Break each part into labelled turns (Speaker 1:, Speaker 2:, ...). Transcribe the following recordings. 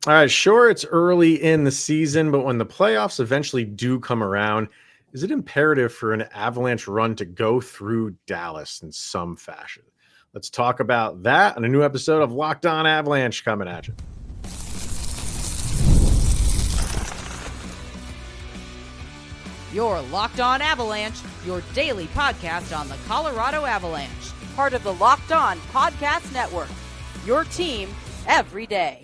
Speaker 1: All right, sure, it's early in the season, but when the playoffs eventually do come around, is it imperative for an Avalanche run to go through Dallas in some fashion? Let's talk about that on a new episode of Locked On Avalanche coming at you.
Speaker 2: You're Locked On Avalanche, your daily podcast on the Colorado Avalanche, part of the Locked On Podcast Network, your team every day.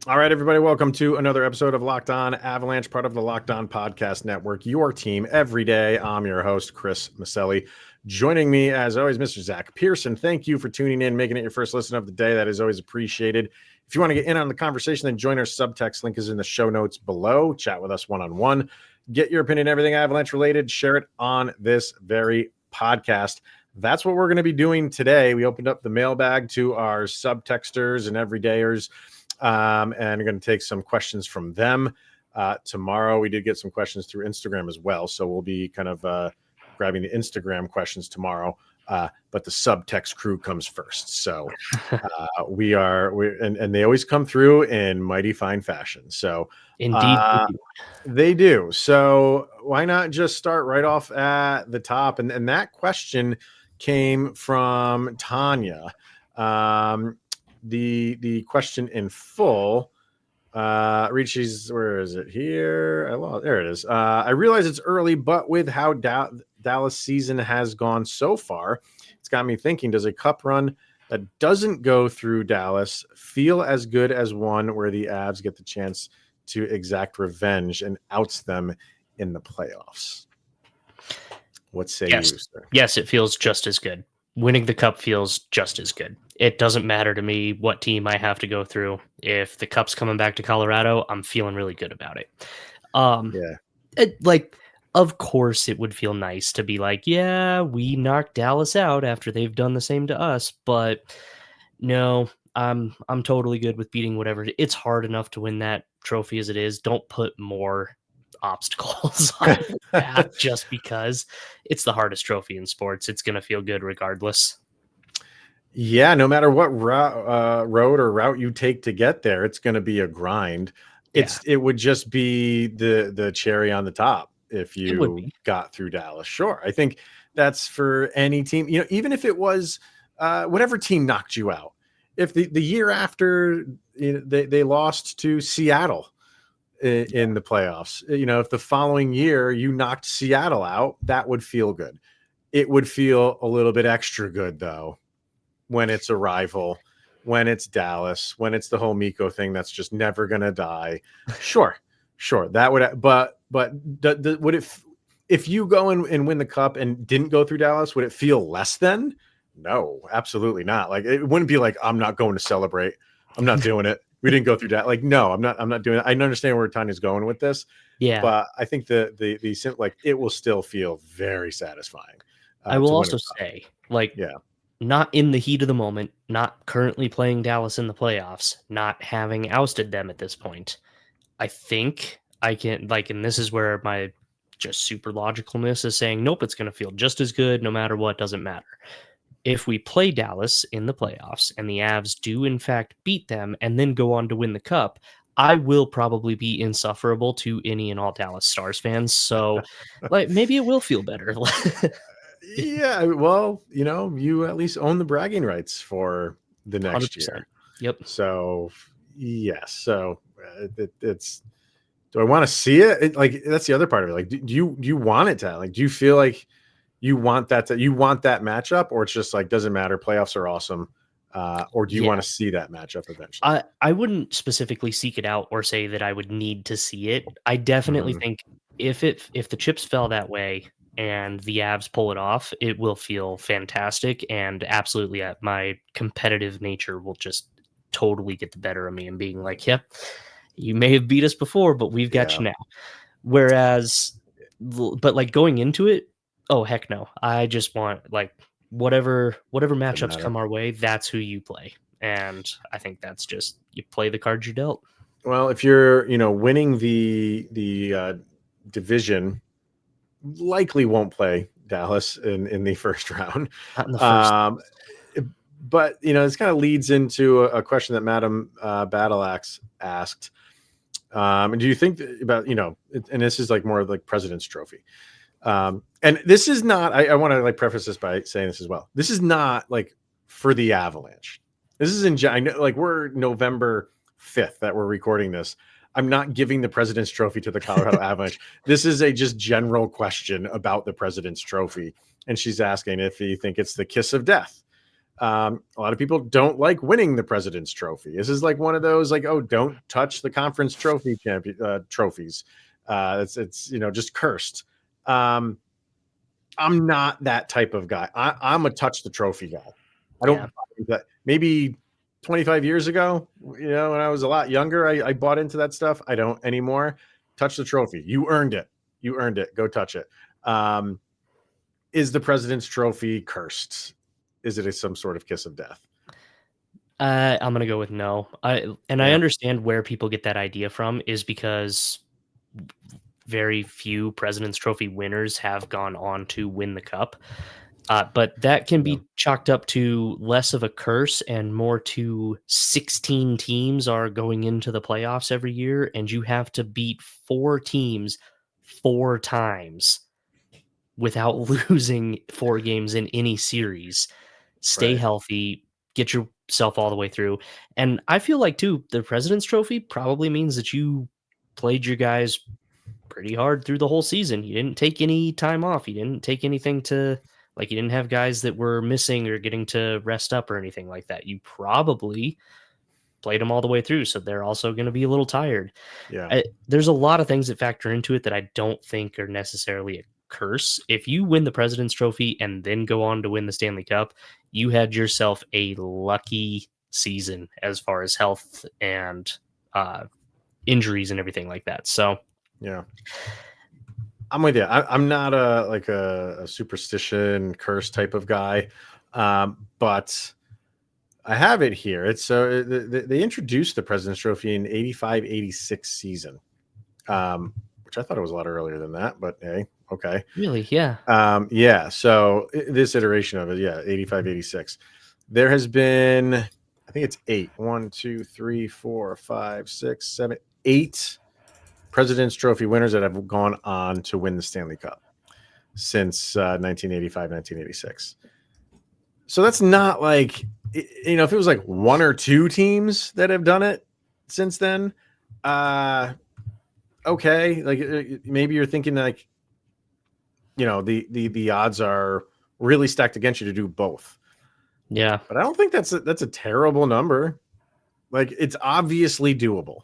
Speaker 1: All right, everybody, welcome to another episode of Locked On Avalanche, part of the Locked On Podcast Network, your team every day. I'm your host, Chris Micieli. Joining me, as always, Mr. Zach Pearson. Thank you for tuning in, making it your first listen of the day. That is always appreciated. If you want to get in on the conversation, then join our Subtext. Link is in the show notes below. Chat with us one-on-one. Get your opinion, everything Avalanche related. Share it on this very podcast. That's what we're going to be doing today. We opened up the mailbag to our subtexters and everydayers. And I'm going to take some questions from them tomorrow. We did get some questions through Instagram as well, so we'll be kind of grabbing the Instagram questions tomorrow. But the subtext crew comes first, so we and they always come through in mighty fine fashion. So
Speaker 3: indeed,
Speaker 1: they do. So why not just start right off at the top? And that question came from Tanya. The question in full reaches, where is it here? There it is. I realize it's early, but with how Dallas season has gone so far, it's got me thinking, does a cup run that doesn't go through Dallas feel as good as one where the Avs get the chance to exact revenge and outs them in the playoffs? What say you, sir?
Speaker 3: Yes, it feels just as good. Winning the cup feels just as good. It doesn't matter to me what team I have to go through. If the cup's coming back to Colorado, I'm feeling really good about it. Of course, it would feel nice to be like, yeah, we knocked Dallas out after they've done the same to us. But no, I'm totally good with beating whatever. It's hard enough to win that trophy as it is. Don't put more obstacles on that just because it's the hardest trophy in sports. It's going to feel good regardless.
Speaker 1: Yeah, no matter what road or route you take to get there, it's going to be a grind. It would just be the cherry on the top if you got through Dallas. Sure, I think that's for any team. You know, even if it was whatever team knocked you out. If the year after they lost to Seattle in the playoffs, if the following year you knocked Seattle out, that would feel good. It would feel a little bit extra good though when it's a rival, when it's Dallas, when it's the whole Mikko thing that's just never gonna die. Sure, that would. But would it, if you go and win the cup and didn't go through Dallas, would it feel less than? No, absolutely not. Like, it wouldn't be like, I'm not going to celebrate. I'm not doing it. We didn't go through that. Like, no, I'm not doing it. I understand where Tanya's going with this.
Speaker 3: Yeah.
Speaker 1: But I think it will still feel very satisfying.
Speaker 3: I will also say, not in the heat of the moment, not currently playing Dallas in the playoffs, not having ousted them at this point. I think I can, and this is where my just super logicalness is saying, nope, it's going to feel just as good no matter what, doesn't matter. If we play Dallas in the playoffs and the Avs do in fact beat them and then go on to win the cup, I will probably be insufferable to any and all Dallas Stars fans. So maybe it will feel better.
Speaker 1: Yeah, well, you at least own the bragging rights for the next 100%. Year.
Speaker 3: Yep.
Speaker 1: So, yes. So it's. Do I want to see it? That's the other part of it. Like, do you want it to? Like, do you feel like you want that matchup, or it's just like doesn't matter? Playoffs are awesome. Or do you want to see that matchup eventually?
Speaker 3: I wouldn't specifically seek it out or say that I would need to see it. I definitely think if the chips fell that way and the Avs pull it off, it will feel fantastic. And absolutely, my competitive nature will just totally get the better of me and being like, yep, you may have beat us before, but we've got you now. Whereas, but going into it, oh, heck no. I just want whatever matchups come our way, that's who you play. And I think that's just, you play the cards you dealt.
Speaker 1: Well, if you're, winning the division, likely won't play Dallas in the first round.
Speaker 3: Not in the first.
Speaker 1: But this kind of leads into a question that Madam Battleaxe asked. And do you think about and this is like more like President's Trophy, and this is not. I want to like preface this by saying this as well. This is not like for the Avalanche. This is I know, like we're November 5th that we're recording this. I'm not giving the President's Trophy to the Colorado Avalanche. This is a just general question about the President's Trophy, and she's asking if you think it's the kiss of death. A lot of people don't like winning the President's Trophy. This is like one of those like, oh, don't touch the conference trophy trophies. It's just cursed. I'm not that type of guy. I'm a touch the trophy guy. I don't that. Maybe 25 years ago, when I was a lot younger, I bought into that stuff. I don't anymore. Touch the trophy. You earned it. You earned it. Go touch it. Is the President's Trophy cursed? Is it some sort of kiss of death?
Speaker 3: I'm going to go with no. I understand where people get that idea from is because very few President's Trophy winners have gone on to win the cup. But that can be chalked up to less of a curse and more to 16 teams are going into the playoffs every year, and you have to beat 4 teams 4 times without losing 4 games in any series. Stay healthy, get yourself all the way through. And I feel like, too, the President's Trophy probably means that you played your guys pretty hard through the whole season. You didn't take any time off. You didn't take anything to... Like, you didn't have guys that were missing or getting to rest up or anything like that. You probably played them all the way through, so they're also going to be a little tired.
Speaker 1: Yeah.
Speaker 3: There's a lot of things that factor into it that I don't think are necessarily a curse. If you win the President's Trophy and then go on to win the Stanley Cup, you had yourself a lucky season as far as health and injuries and everything like that. So,
Speaker 1: yeah. I'm with you. I'm not a superstition curse type of guy, but I have it here. It's they introduced the President's Trophy in 85-86 season, which I thought it was a lot earlier than that. But hey, okay,
Speaker 3: really, yeah,
Speaker 1: yeah. So this iteration of it, 85-86. There has been, I think it's 8. 1, 2, 3, 4, 5, 6, 7, 8. President's Trophy winners that have gone on to win the Stanley Cup since 1985, 1986. So that's not like, if it was like 1 or 2 teams that have done it since then, okay. Like maybe you're thinking like, the odds are really stacked against you to do both.
Speaker 3: Yeah.
Speaker 1: But I don't think that's a terrible number. Like it's obviously doable.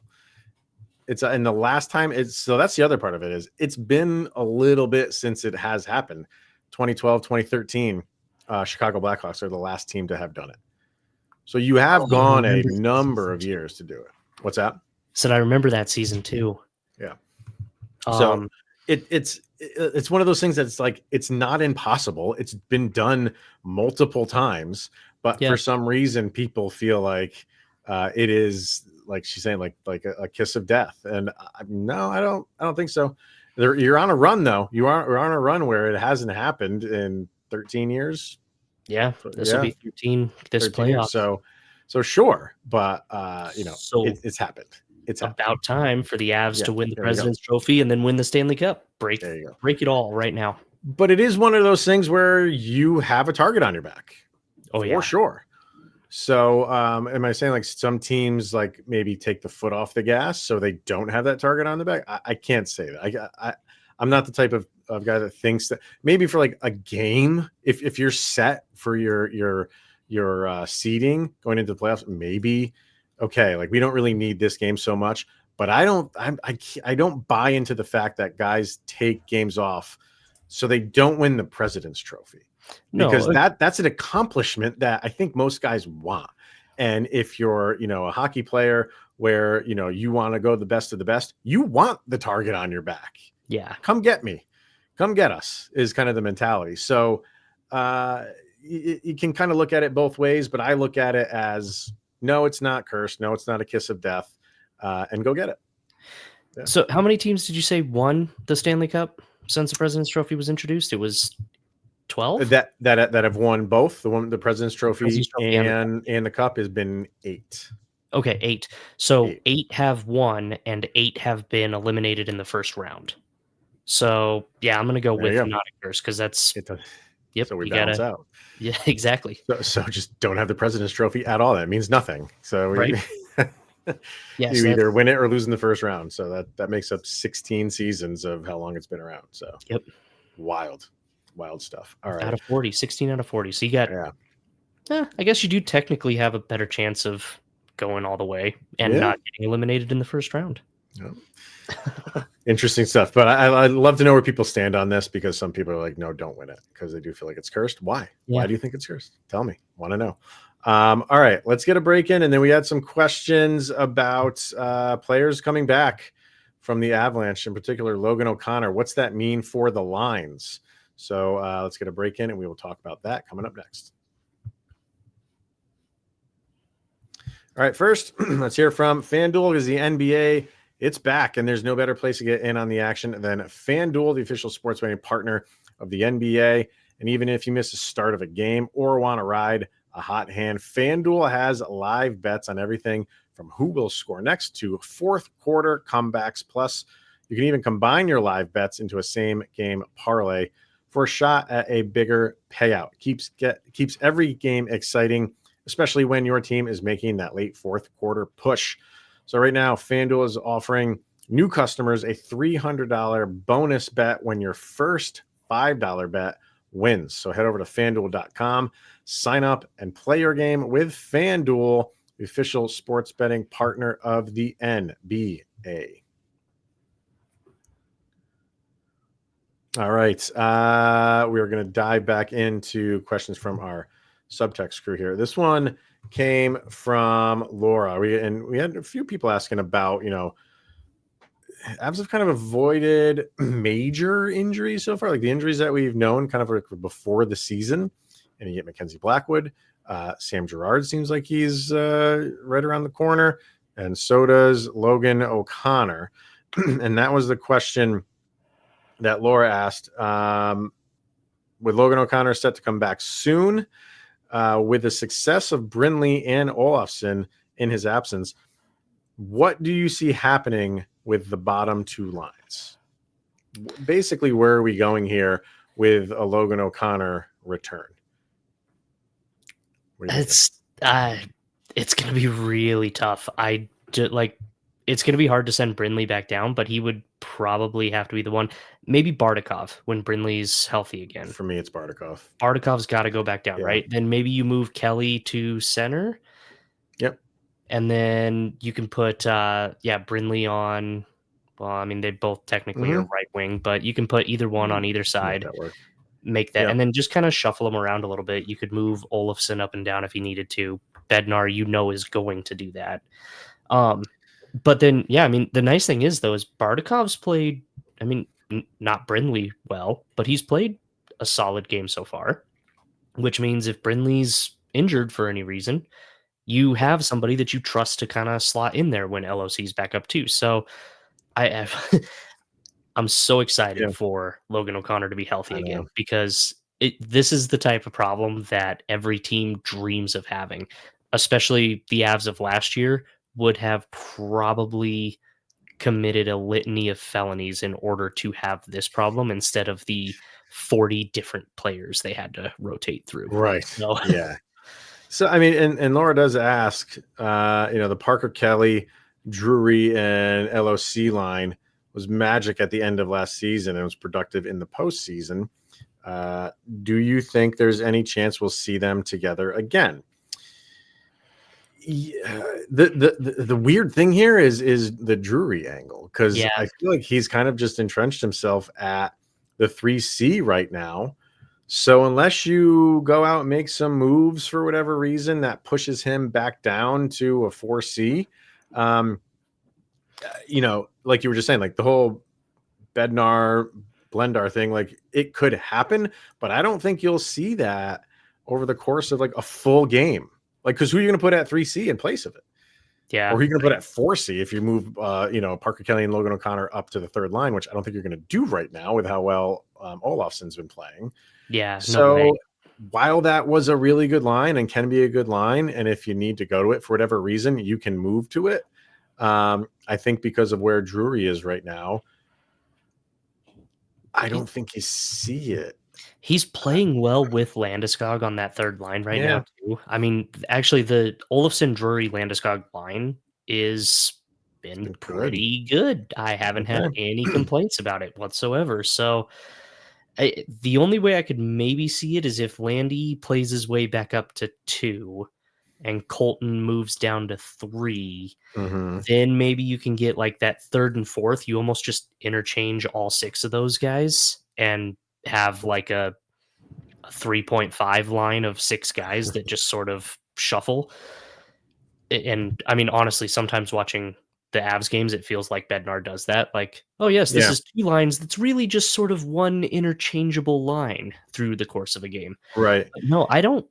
Speaker 1: It's and the last time so that's the other part of it is it's been a little bit since it has happened. 2012, 2013, Chicago Blackhawks are the last team to have done it. So you have gone a number of years to do it. What's that?
Speaker 3: Said I remember that season too.
Speaker 1: Yeah. So it's one of those things that's like it's not impossible. It's been done multiple times, but for some reason people feel like it is. Like she's saying, like a kiss of death, and no, I don't think so. You're on a run though. You're on a run where it hasn't happened in 13 years.
Speaker 3: Yeah, this will be 13 this playoff.
Speaker 1: So sure, but it's happened. It's
Speaker 3: about time for the Avs to win the President's Trophy and then win the Stanley Cup. Break it all right now.
Speaker 1: But it is one of those things where you have a target on your back.
Speaker 3: Oh yeah,
Speaker 1: for sure. So, am I saying like some teams like maybe take the foot off the gas so they don't have that target on the back? I can't say that. I'm not the type of guy that thinks that maybe for like a game, if you're set for your seeding going into the playoffs, maybe okay, like we don't really need this game so much. But I don't buy into the fact that guys take games off so they don't win the President's Trophy. Because that's an accomplishment that I think most guys want. And if you're, a hockey player where, you want to go the best of the best, you want the target on your back.
Speaker 3: Yeah.
Speaker 1: Come get me. Come get us is kind of the mentality. So you can kind of look at it both ways, but I look at it as, no, it's not cursed. No, it's not a kiss of death. And go get it. Yeah.
Speaker 3: So how many teams did you say won the Stanley Cup since the President's Trophy was introduced? It was 12
Speaker 1: that have won both the President's Trophy,
Speaker 3: and
Speaker 1: the Cup has been 8.
Speaker 3: Okay, 8. So 8 have won, and 8 have been eliminated in the first round. So yeah, I'm gonna go with not a curse because that's yep.
Speaker 1: So we
Speaker 3: you
Speaker 1: balance
Speaker 3: gotta,
Speaker 1: out.
Speaker 3: yeah, exactly.
Speaker 1: So just don't have the President's Trophy at all. That means nothing. So
Speaker 3: right. Yes,
Speaker 1: you either win it or lose in the first round. So that makes up 16 seasons of how long it's been around. So
Speaker 3: yep,
Speaker 1: wild stuff. All right,
Speaker 3: out of 40, 16 out of 40. So you got, I guess you do technically have a better chance of going all the way and not getting eliminated in the first round.
Speaker 1: Yep. Interesting stuff, but I'd love to know where people stand on this, because some people are like, no, don't win it, because they do feel like it's cursed. Why do you think it's cursed? Tell me. Want to know. All right, let's get a break in, and then we had some questions about players coming back from the Avalanche, in particular Logan O'Connor. What's that mean for the lines? So let's get a break in, and we will talk about that coming up next. All right, first, let's hear from FanDuel, because the NBA, it's back, and there's no better place to get in on the action than FanDuel, the official sports betting partner of the NBA. And even if you miss the start of a game or want to ride a hot hand, FanDuel has live bets on everything from who will score next to fourth quarter comebacks. Plus, you can even combine your live bets into a same game parlay for a shot at a bigger payout. Keeps every game exciting, especially when your team is making that late fourth quarter push. So right now, FanDuel is offering new customers a $300 bonus bet when your first $5 bet wins. So head over to FanDuel.com, sign up, and play your game with FanDuel, the official sports betting partner of the NBA. All right. We are going to dive back into questions from our Subtext crew here. This one came from Laura. We had a few people asking about, Avs have kind of avoided major injuries so far, like the injuries that we've known kind of like before the season. And you get Mackenzie Blackwood. Sam Girard seems like he's right around the corner, and so does Logan O'Connor. And that was the question that Laura asked. With Logan O'Connor set to come back soon, with the success of Brindley and Oloffsen in his absence, what do you see happening with the bottom two lines? Basically, where are we going here with a Logan O'Connor return?
Speaker 3: It's going to be really tough. It's going to be hard to send Brindley back down, but he would probably have to be the one. Maybe Bardakov when Brindley's healthy again.
Speaker 1: For me, it's Bardakov.
Speaker 3: Bardakov's got to go back down, right? Then maybe you move Kelly to center.
Speaker 1: Yep.
Speaker 3: And then you can put, Brindley on. Well, I mean, they both technically are right wing, but you can put either one on either side. Make that, and then just kind of shuffle them around a little bit. You could move Oloffsen up and down if you needed to. Bednar, is going to do that. But then, the nice thing is, though, is Bardakov's played, not Brindley well, but he's played a solid game so far, which means if Brindley's injured for any reason, you have somebody that you trust to kind of slot in there when LOC's back up too. So I'm so excited for Logan O'Connor to be healthy again, because this is the type of problem that every team dreams of having, especially the Avs of last year would have probably committed a litany of felonies in order to have this problem instead of the 40 different players they had to rotate through.
Speaker 1: Right. So, yeah. So, and Laura does ask, the Parker Kelly, Drury, and LOC line was magic at the end of last season and was productive in the postseason. Do you think there's any chance we'll see them together again? The weird thing here is the Drury angle, because I feel like he's kind of just entrenched himself at the 3C right now. So unless you go out and make some moves for whatever reason that pushes him back down to a 4C, like you were just saying, like the whole Bednar Blendar thing, like it could happen, but I don't think you'll see that over the course of like a full game. Like, because who are you going to put at 3C in place of it?
Speaker 3: Yeah.
Speaker 1: Or who are you going to put at 4C if you move, Parker Kelly and Logan O'Connor up to the third line, which I don't think you're going to do right now with how well Oloffsen's been playing.
Speaker 3: Yeah, no
Speaker 1: So
Speaker 3: way.
Speaker 1: while that was a really good line and can be a good line, and if you need to go to it for whatever reason, you can move to it. I think because of where Drury is right now, I don't think you see it.
Speaker 3: He's playing well with Landeskog on that third line right
Speaker 1: Yeah.
Speaker 3: now, too. I mean, actually, the Oloffsen, Drury, Landeskog line is been
Speaker 1: Been good.
Speaker 3: pretty good. I haven't had any complaints about it whatsoever. So the only way I could maybe see it is if Landy plays his way back up to 2 and Colton moves down to 3. Then maybe you can get like that third and fourth. You almost just interchange all 6 of those guys and have like a 3.5 line of 6 guys that just sort of shuffle. And I mean, honestly, sometimes watching the Avs games, it feels like Bednar does that. Like, oh yes, this is 2 lines. That's really just sort of one interchangeable line through the course of a game.
Speaker 1: Right.
Speaker 3: But no, I don't.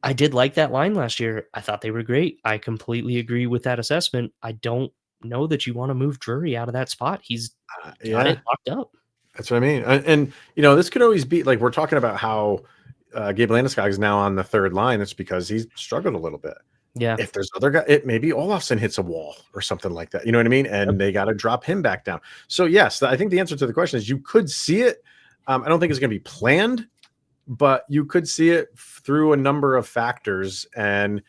Speaker 3: I did like that line last year. I thought they were great. I completely agree with that assessment. I don't know that you want to move Drury out of that spot. He's got it locked up.
Speaker 1: That's what I mean. And this could always be like, we're talking about how Gabe Landeskog is now on the third line. It's because he's struggled a little bit.
Speaker 3: Yeah.
Speaker 1: If there's other guy, maybe Oloffsen hits a wall or something like that. You know what I mean? And they got to drop him back down. So yes, I think the answer to the question is you could see it. I don't think it's going to be planned, but you could see it through a number of factors, and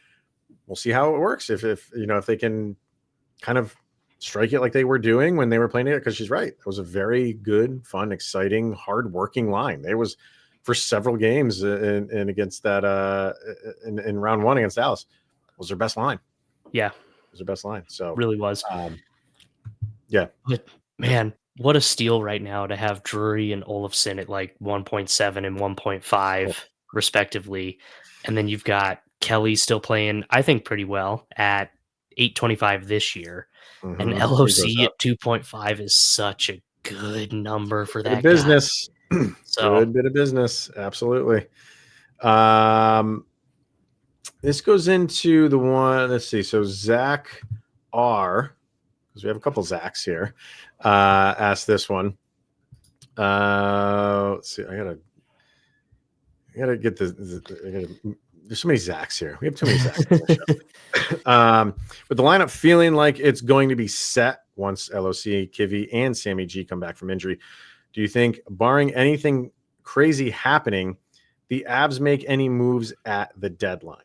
Speaker 1: we'll see how it works. If they can kind of strike it like they were doing when they were playing it, because she's right. It was a very good, fun, exciting, hard-working line. It was for several games in against that in round 1 against Dallas. It was their best line.
Speaker 3: Yeah.
Speaker 1: It was their best line. So
Speaker 3: really was.
Speaker 1: Yeah.
Speaker 3: But man, what a steal right now to have Drury and Oloffsen at like 1.7 and 1.5 respectively. And then you've got Kelly still playing, I think, pretty well at 825 this year. And LOC at 2.5 is such a good number for that
Speaker 1: business.
Speaker 3: So
Speaker 1: good bit of business. Absolutely. This goes into the one, let's see. So Zach R, because we have a couple Zachs here, asked this one. Let's see. I gotta get this. There's so many Zachs here. We have too many Zachs. With the lineup feeling like it's going to be set once LOC, Kivy, and Sammy G come back from injury, do you think, barring anything crazy happening, the Avs make any moves at the deadline?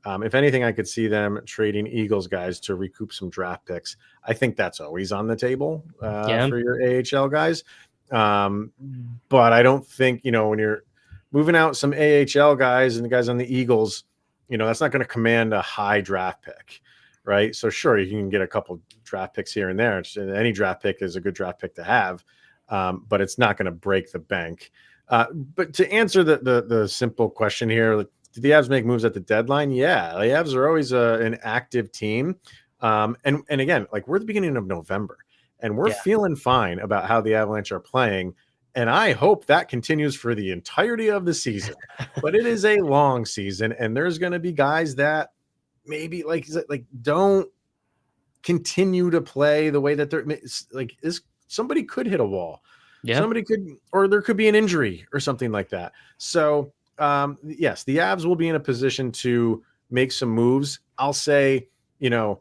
Speaker 1: If anything, I could see them trading Eagles guys to recoup some draft picks. I think that's always on the table for your AHL guys. But I don't think, when you're moving out some AHL guys and the guys on the Eagles, that's not going to command a high draft pick, right? So sure, you can get a couple draft picks here and there. Any draft pick is a good draft pick to have, but it's not going to break the bank. But to answer the simple question here, did the Avs make moves at the deadline? Yeah, the Avs are always an active team. And again, like, we're at the beginning of November, and we're feeling fine about how the Avalanche are playing. And I hope that continues for the entirety of the season. But it is a long season, and there's going to be guys that maybe like don't continue to play the way that they're like. Somebody could hit a wall. Yeah. Somebody could, or there could be an injury or something like that. So yes, the Avs will be in a position to make some moves. I'll say, they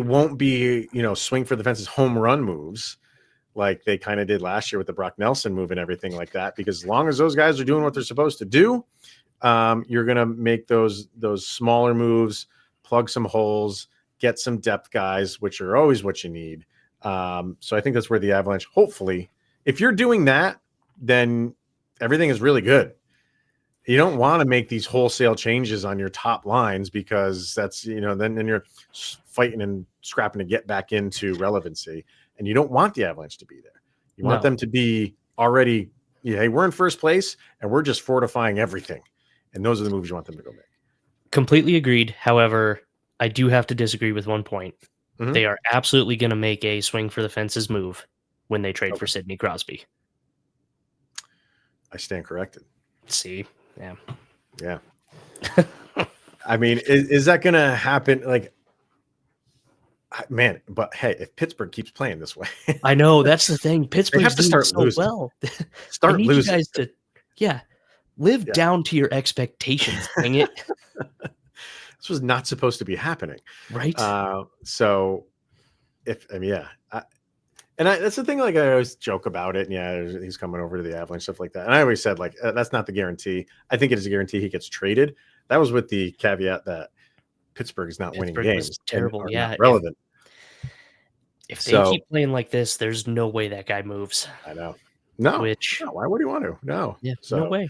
Speaker 1: won't be, swing for the fences home run moves like they kind of did last year with the Brock Nelson move and everything like that. Because as long as those guys are doing what they're supposed to do, you're going to make those smaller moves, plug some holes, get some depth guys, which are always what you need. So I think that's where the Avalanche, hopefully, if you're doing that, then everything is really good. You don't want to make these wholesale changes on your top lines, because that's, then you're fighting and scrapping to get back into relevancy. And you don't want the Avalanche to be there. You want them to be already, hey, we're in first place and we're just fortifying everything. And those are the moves you want them to go make.
Speaker 3: Completely agreed. However, I do have to disagree with one point. Mm-hmm. They are absolutely going to make a swing for the fences move when they trade for Sidney Crosby.
Speaker 1: I stand corrected.
Speaker 3: See? Yeah.
Speaker 1: Yeah. I mean, is that going to happen? Like, man, but hey, if Pittsburgh keeps playing this way,
Speaker 3: I know that's the thing.
Speaker 1: they
Speaker 3: Pittsburgh's
Speaker 1: have to
Speaker 3: doing
Speaker 1: start
Speaker 3: so
Speaker 1: losing.
Speaker 3: well. I
Speaker 1: Start
Speaker 3: need
Speaker 1: losing.
Speaker 3: you guys to, live down to your expectations. Dang it!
Speaker 1: This was not supposed to be happening,
Speaker 3: Right?
Speaker 1: So, that's the thing. Like, I always joke about it. And yeah, he's coming over to the Avalanche, stuff like that. And I always said, like, that's not the guarantee. I think it is a guarantee he gets traded. That was with the caveat that Pittsburgh is not winning games.
Speaker 3: Was terrible.
Speaker 1: And are
Speaker 3: Yeah,
Speaker 1: not relevant.
Speaker 3: if they keep playing like this, there's no way that guy moves.
Speaker 1: I know. No.
Speaker 3: Which,
Speaker 1: why would he want to? No.
Speaker 3: Yeah.
Speaker 1: So,
Speaker 3: no way.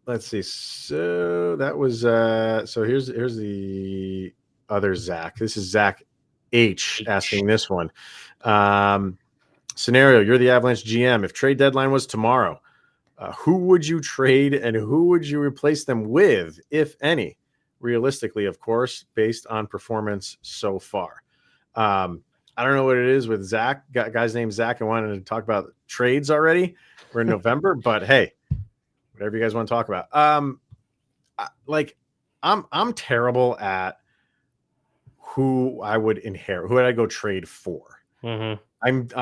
Speaker 1: Let's see. So that was so here's the other Zach. This is Zach H asking this one. Scenario: you're the Avalanche GM. If trade deadline was tomorrow, who would you trade and who would you replace them with, if any? Realistically, of course, based on performance so far. I don't know what it is with Zach. Guy's named Zach and wanted to talk about trades already. We're in November, but hey, whatever you guys want to talk about. I'm terrible at who I would inherit, who would I go trade for.
Speaker 3: Mm-hmm.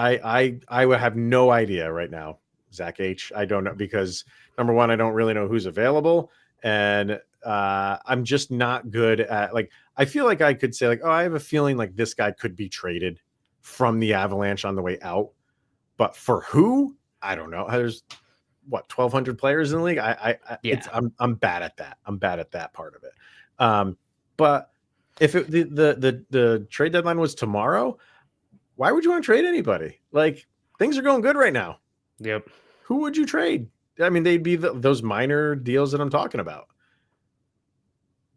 Speaker 1: I would have no idea right now, Zach H. I don't know, because number one, I don't really know who's available, and I'm just not good at, like, I feel like I could say, like, oh, I have a feeling like this guy could be traded from the Avalanche on the way out, but for who, I don't know. There's 1,200 players in the league. I'm bad at that. I'm bad at that part of it. But if the trade deadline was tomorrow, why would you want to trade anybody? Like, things are going good right now.
Speaker 3: Yep.
Speaker 1: Who would you trade? I mean, they'd be those minor deals that I'm talking about.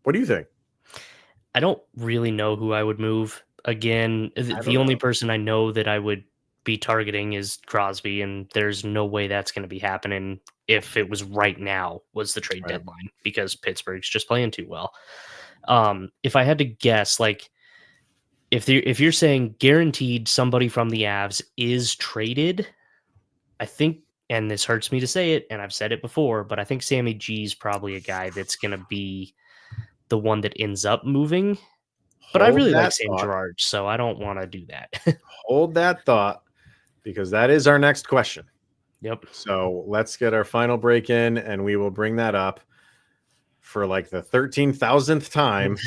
Speaker 1: What do you think?
Speaker 3: I don't really know who I would move. Again, the only person I know that I would be targeting is Crosby, and there's no way that's going to be happening if it was right now was the trade deadline, because Pittsburgh's just playing too well. If I had to guess, like, if you're saying guaranteed somebody from the Avs is traded, I think, and this hurts me to say it, and I've said it before, but I think Sammy G is probably a guy that's going to be the one that ends up moving. But I really like Sam Girard, so I don't want to do that.
Speaker 1: Hold that thought, because that is our next question.
Speaker 3: Yep.
Speaker 1: So let's get our final break in, and we will bring that up for like the 13,000th time.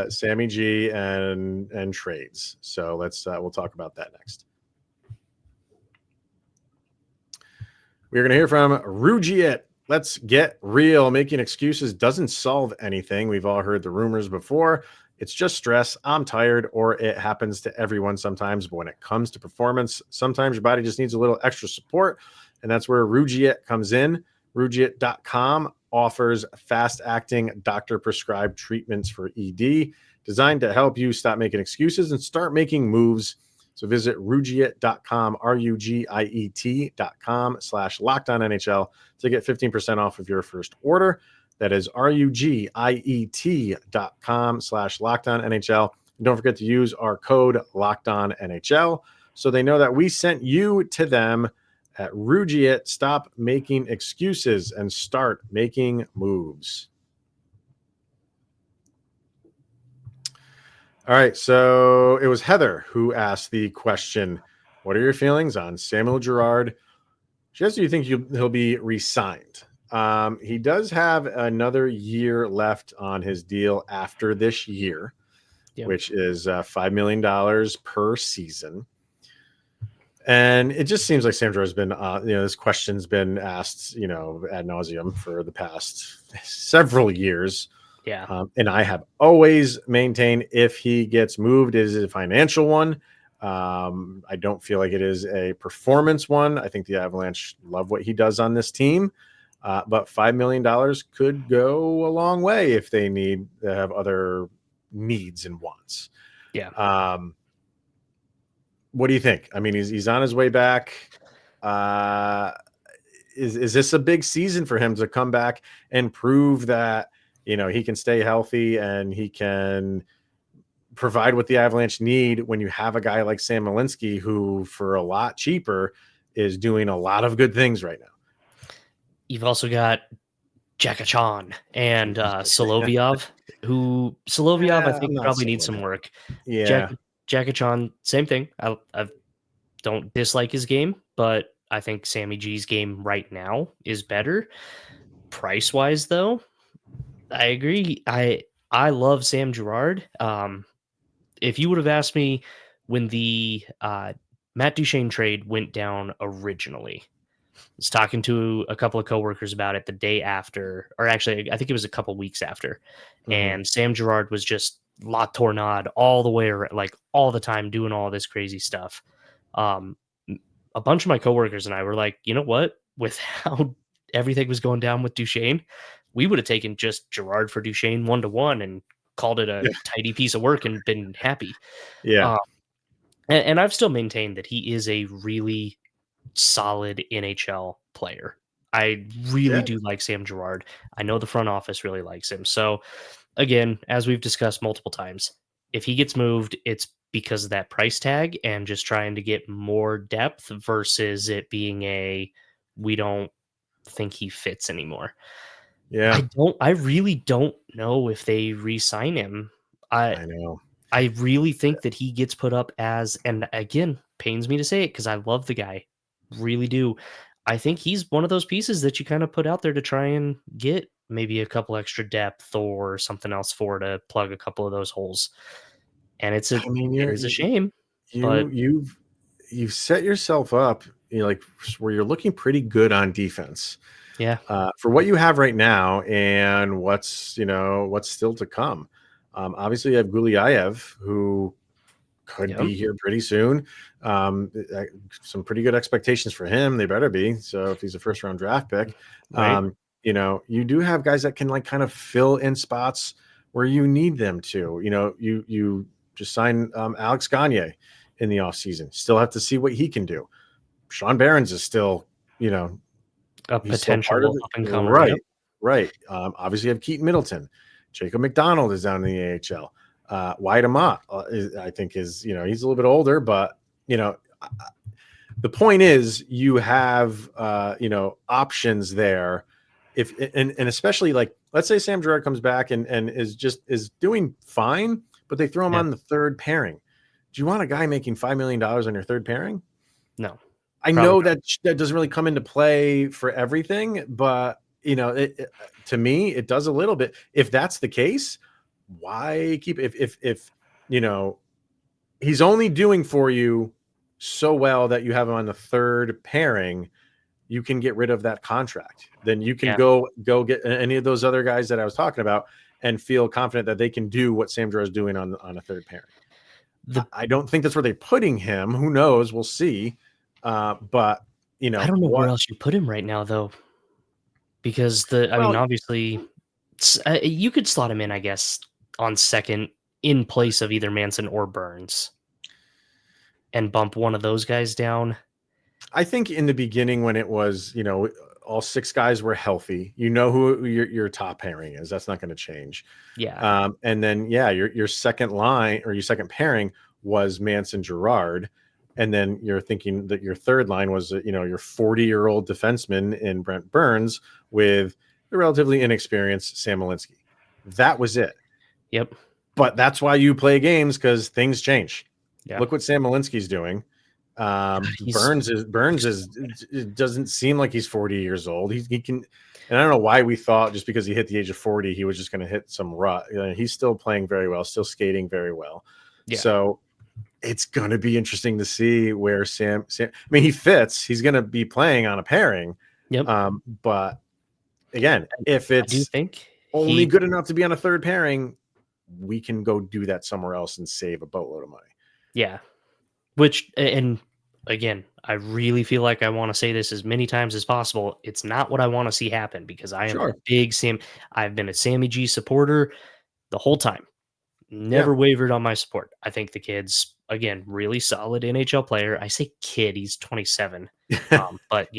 Speaker 1: Sammy G and trades. So we'll talk about that next. We're going to hear from Rugiet. Let's get real. Making excuses doesn't solve anything. We've all heard the rumors before. It's just stress. I'm tired, or it happens to everyone sometimes. But when it comes to performance, sometimes your body just needs a little extra support. And that's where Rugiet comes in. Rugiet.com offers fast-acting, doctor-prescribed treatments for ED designed to help you stop making excuses and start making moves. So visit Rugiet.com, RUGIET.com/LockedOnNHL to get 15% off of your first order. That is RUGIET.com/LockedOnNHL. And don't forget to use our code LockedOnNHL so they know that we sent you to them at Rugiet. Stop making excuses and start making moves. All right, so it was Heather who asked the question, what are your feelings on Samuel Girard? She asked, do you think he'll be re-signed? He does have another year left on his deal after this year, which is $5 million per season. And it just seems like Sam Girard's been, this question's been asked, ad nauseum for the past several years.
Speaker 3: Yeah.
Speaker 1: And I have always maintained if he gets moved, it is a financial one. I don't feel like it is a performance one. I think the Avalanche love what he does on this team. But $5 million could go a long way if they need to have other needs and wants.
Speaker 3: Yeah.
Speaker 1: What do you think? I mean, he's on his way back. Is this a big season for him to come back and prove that, he can stay healthy and he can provide what the Avalanche need when you have a guy like Sam Malinsky, who for a lot cheaper is doing a lot of good things right now?
Speaker 3: You've also got Jacka-chan and Solovyov, I think
Speaker 1: not
Speaker 3: probably
Speaker 1: so
Speaker 3: needs
Speaker 1: much.
Speaker 3: some work.
Speaker 1: Yeah.
Speaker 3: Jacka-chan, same thing. I don't dislike his game, but I think Sammy G's game right now is better. Price-wise, though, I agree. I love Sam Girard. If you would have asked me when the Matt Duchene trade went down originally, I was talking to a couple of coworkers about it the day after, or actually, I think it was a couple weeks after, and Sam Girard was just La Tornade all the way around, like all the time, doing all this crazy stuff. Um, a bunch of my coworkers and I were like, you know what? With how everything was going down with Duchene, we would have taken just Girard for Duchene 1-to-1 and called it a tidy piece of work and been happy.
Speaker 1: Yeah.
Speaker 3: And I've still maintained that he is a really solid NHL player. I really do like Sam Girard. I know the front office really likes him. So, again, as we've discussed multiple times, if he gets moved, it's because of that price tag and just trying to get more depth versus it being we don't think he fits anymore.
Speaker 1: Yeah.
Speaker 3: I really don't know if they re-sign him.
Speaker 1: I know.
Speaker 3: I really think that he gets put up as, and again, pains me to say it because I love the guy, really do. I think he's one of those pieces that you kind of put out there to try and get maybe a couple extra depth or something else to plug a couple of those holes. And it is a shame. But
Speaker 1: you've set yourself up, like where you're looking pretty good on defense.
Speaker 3: Yeah.
Speaker 1: For what you have right now and what's still to come. Obviously, you have Gulyayev, who could be here pretty soon. Some pretty good expectations for him. They better be. So if he's a first-round draft pick,
Speaker 3: right.
Speaker 1: You do have guys that can like kind of fill in spots where you need them to. You just signed Alex Gagne in the offseason. Still have to see what he can do. Sean Barons is still,
Speaker 3: a potential up and comer.
Speaker 1: Right. Yep. Right. Obviously, you have Keaton Middleton. Jacob McDonald is down in the AHL. Wyatt Amat, I think, is, he's a little bit older, but, the point is you have, options there. And especially like, let's say Sam Girard comes back and is doing fine, but they throw him on the third pairing. Do you want a guy making $5 million on your third pairing?
Speaker 3: No.
Speaker 1: I know that doesn't really come into play for everything, but to me, it does a little bit. If that's the case, why keep if he's only doing for you so well that you have him on the third pairing, you can get rid of that contract. Then you can go get any of those other guys that I was talking about and feel confident that they can do what Sam Girard is doing on a third pairing. I don't think that's where they're putting him. Who knows? We'll see. But I
Speaker 3: don't know where else you put him right now, though, because obviously, you could slot him in, I guess, on second in place of either Manson or Burns, and bump one of those guys down.
Speaker 1: I think in the beginning when it was, all six guys were healthy, who your top pairing is. That's not going to change.
Speaker 3: Yeah.
Speaker 1: And then your second line or your second pairing was Manson Girard. And then you're thinking that your third line was, your 40-year-old defenseman in Brent Burns with the relatively inexperienced Sam Malinsky. That was it.
Speaker 3: Yep.
Speaker 1: But that's why you play games, because things change.
Speaker 3: Yeah.
Speaker 1: Look what Sam Malinsky's doing. Burns it doesn't seem like he's 40 years old. He can, and I don't know why we thought just because he hit the age of 40 he was just going to hit some rut. He's still playing very well, still skating very well. Yeah. So it's going to be interesting to see where Sam. I mean, he fits. He's going to be playing on a pairing.
Speaker 3: Yep.
Speaker 1: But again, if it's
Speaker 3: I do think
Speaker 1: only good enough to be on a third pairing, we can go do that somewhere else and save a boatload of money.
Speaker 3: Yeah. And again, I really feel like I want to say this as many times as possible. It's not what I want to see happen, because I am a big Sam. I've been a Sammy G supporter the whole time. Never wavered on my support. I think the kid's, again, really solid NHL player. I say kid, he's 27. But,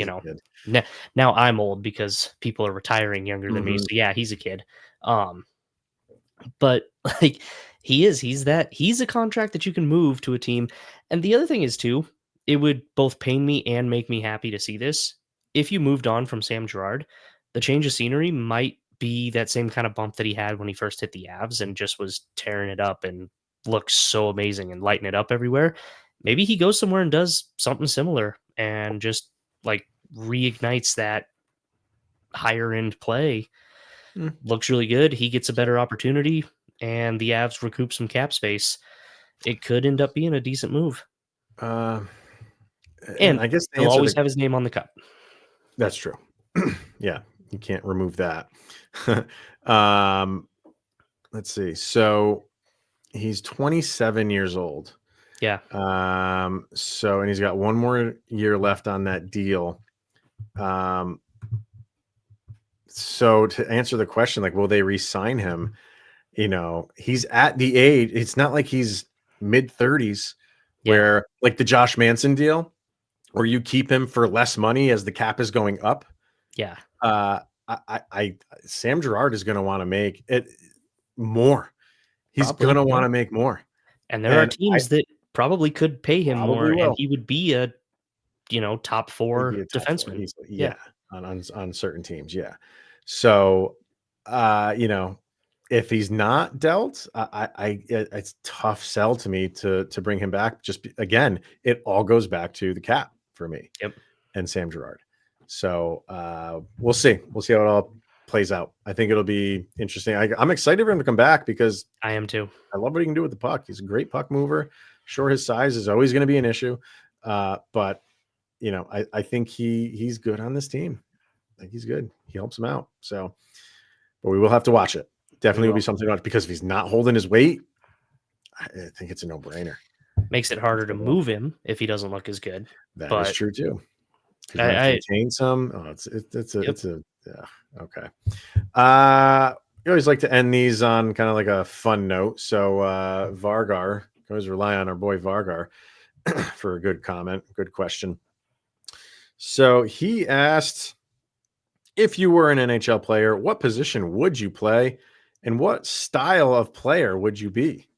Speaker 3: now I'm old because people are retiring younger than me. So, yeah, he's a kid. But, like, he's a contract that you can move to a team. And the other thing is, too, it would both pain me and make me happy to see this. If you moved on from Sam Girard, the change of scenery might be that same kind of bump that he had when he first hit the Avs and just was tearing it up and looked so amazing and lighting it up everywhere. Maybe he goes somewhere and does something similar and just like reignites that higher end play. Looks really good. He gets a better opportunity and the Avs recoup some cap space. It could end up being a decent move. And
Speaker 1: I guess
Speaker 3: he'll always have his name on the cup.
Speaker 1: That's true. Yeah, you can't remove that. Let's see. So he's 27 years old.
Speaker 3: Yeah.
Speaker 1: So, and he's got one more year left on that deal. So to answer the question, like, will they re-sign him? You know, he's at the age. It's not like he's mid-30s, where like the Josh Manson deal, where you keep him for less money as the cap is going up.
Speaker 3: Yeah.
Speaker 1: Sam Girard is going to want to make it more. He's going to want to make more.
Speaker 3: And there are teams that probably could pay him more, and he would be a, top 4 defenseman.
Speaker 1: On certain teams. Yeah. So, if he's not dealt, it's a tough sell to me to bring him back. Again, it all goes back to the cap for me.
Speaker 3: Yep.
Speaker 1: And Sam Girard. So we'll see. We'll see how it all plays out. I think it'll be interesting. I'm excited for him to come back because
Speaker 3: I am too.
Speaker 1: I love what he can do with the puck. He's a great puck mover. Sure, his size is always going to be an issue, but I think he's good on this team. I think he's good. He helps him out. So, but we will have to watch it. Definitely will be something to watch because if he's not holding his weight, I think it's a no-brainer.
Speaker 3: Makes it harder to move him if he doesn't look as good.
Speaker 1: That is true too. Contain some. Oh, okay. We always like to end these on kind of like a fun note. So Vargar, always rely on our boy Vargar for a good comment, good question. So he asked, if you were an NHL player, what position would you play, and what style of player would you be?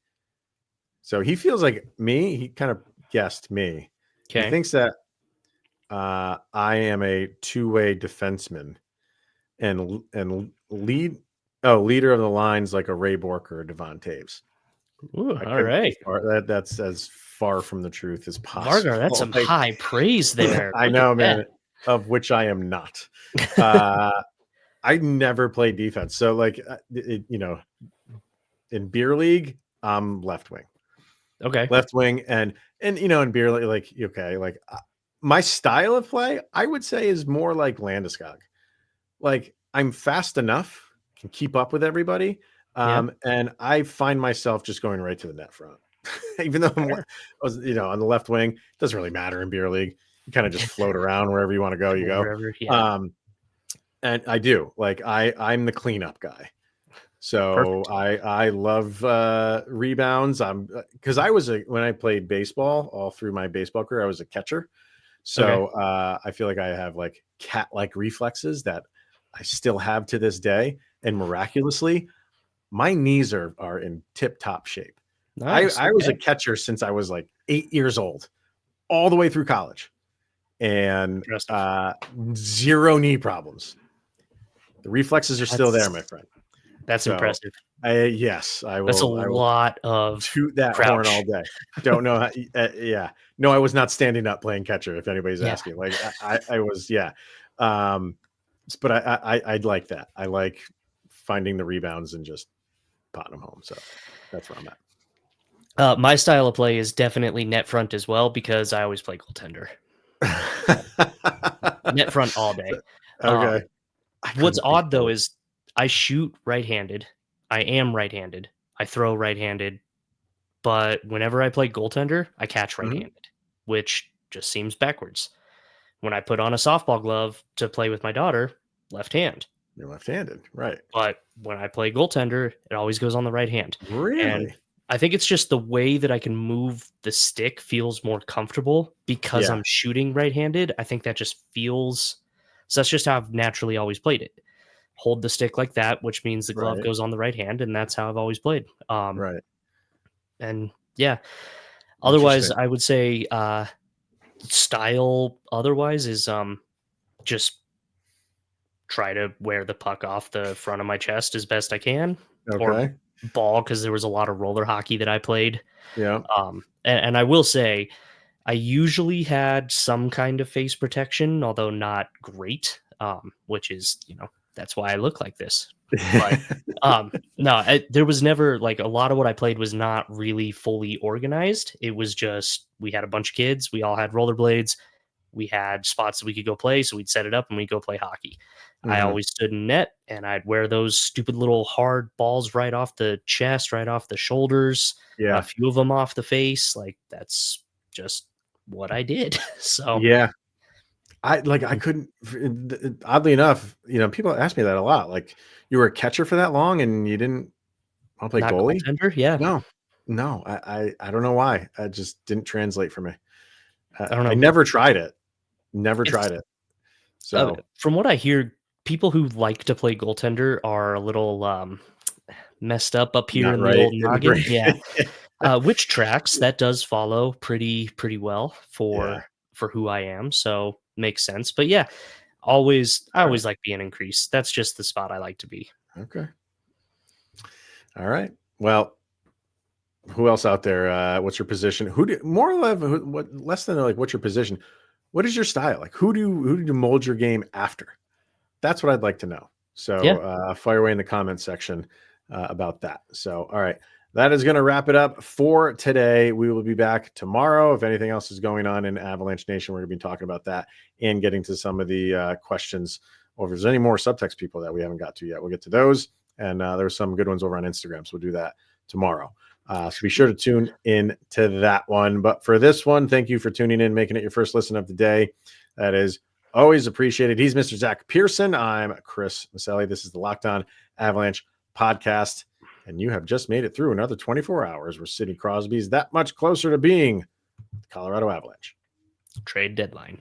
Speaker 1: So he feels like me. He kind of guessed me.
Speaker 3: Okay.
Speaker 1: He thinks that I am a two-way defenseman and leader of the lines like a Ray Bork or a Devon Taves.
Speaker 3: Ooh, all right.
Speaker 1: That's as far from the truth as possible.
Speaker 3: Margar, that's some high praise there.
Speaker 1: I know, man, of which I am not. I never played defense. So like, in beer league, I'm left wing.
Speaker 3: Okay.
Speaker 1: Left wing. And in beer league, my style of play, I would say, is more like Landeskog. Like, I'm fast enough, can keep up with everybody. And I find myself just going right to the net front. Even though I was, on the left wing, doesn't really matter in beer league. You kind of just float around wherever you want to go, you go.
Speaker 3: Wherever, yeah.
Speaker 1: And I do. Like, I'm the cleanup guy. So I love rebounds. Because when I played baseball, all through my baseball career, I was a catcher. So I feel like I have like cat-like reflexes that I still have to this day. And miraculously, my knees are in tip-top shape. Nice. I was a catcher since I was like 8 years old, all the way through college. And 0 knee problems. The reflexes are still there, my friend.
Speaker 3: That's impressive.
Speaker 1: Yes, I will.
Speaker 3: That's a lot of
Speaker 1: toot that horn all day. Don't know how. No, I was not standing up playing catcher. If anybody's asking, like I was, but I like that. I like finding the rebounds and just potting them home. So that's where I'm at.
Speaker 3: My style of play is definitely net front as well because I always play goaltender. Net front all day.
Speaker 1: Okay.
Speaker 3: What's odd though is I shoot right-handed. I am right-handed. I throw right-handed. But whenever I play goaltender, I catch right-handed, which just seems backwards. When I put on a softball glove to play with my daughter, left hand.
Speaker 1: You're left-handed, right?
Speaker 3: But when I play goaltender, it always goes on the right hand.
Speaker 1: Really?
Speaker 3: And I think it's just the way that I can move the stick feels more comfortable because I'm shooting right-handed. I think that just feels... So that's just how I've naturally always played it. Hold the stick like that, which means the glove goes on the right hand, and that's how I've always played.
Speaker 1: Right.
Speaker 3: And yeah. Otherwise, I would say style otherwise is just try to wear the puck off the front of my chest as best I can, or
Speaker 1: Okay.
Speaker 3: ball, because there was a lot of roller hockey that I played.
Speaker 1: Yeah.
Speaker 3: And I will say, I usually had some kind of face protection, although not great, which is, that's why I look like this. But no, there was never like a lot of what I played was not really fully organized. It was just we had a bunch of kids, we all had rollerblades, we had spots that we could go play, so we'd set it up and we'd go play hockey. I always stood in net, and I'd wear those stupid little hard balls right off the chest, right off the shoulders,
Speaker 1: Yeah.
Speaker 3: a few of them off the face. Like, that's just what I did. So
Speaker 1: Yeah. I couldn't, oddly enough, people ask me that a lot. Like, you were a catcher for that long and you didn't want to play
Speaker 3: not
Speaker 1: goalie?
Speaker 3: goaltender, yeah.
Speaker 1: No, I don't know why. I just didn't translate for me.
Speaker 3: I don't know.
Speaker 1: I never tried it. Tried it. So
Speaker 3: from what I hear, people who like to play goaltender are a little messed up here
Speaker 1: not
Speaker 3: in
Speaker 1: right
Speaker 3: the old
Speaker 1: in the
Speaker 3: noggin.
Speaker 1: brain.
Speaker 3: Yeah. Which tracks, that does follow pretty well for who I am. So makes sense. But yeah, I always like being in crease. That's just the spot I like to be.
Speaker 1: Okay. All right. Well, who else out there? What's your position? More or less? What less than like? What's your position? What is your style? Like, who do you mold your game after? That's what I'd like to know. So fire away in the comments section about that. So, all right. That is going to wrap it up for today. We will be back tomorrow. If anything else is going on in Avalanche Nation, we're going to be talking about that and getting to some of the questions. Or if there's any more subtext people that we haven't got to yet, we'll get to those. And there's some good ones over on Instagram. So we'll do that tomorrow. So be sure to tune in to that one. But for this one, thank you for tuning in, making it your first listen of the day. That is always appreciated. He's Mr. Zach Pearson. I'm Chris Micieli. This is the Locked On Avalanche podcast. And you have just made it through another 24 hours where Sidney Crosby is that much closer to being the Colorado Avalanche.
Speaker 3: Trade deadline.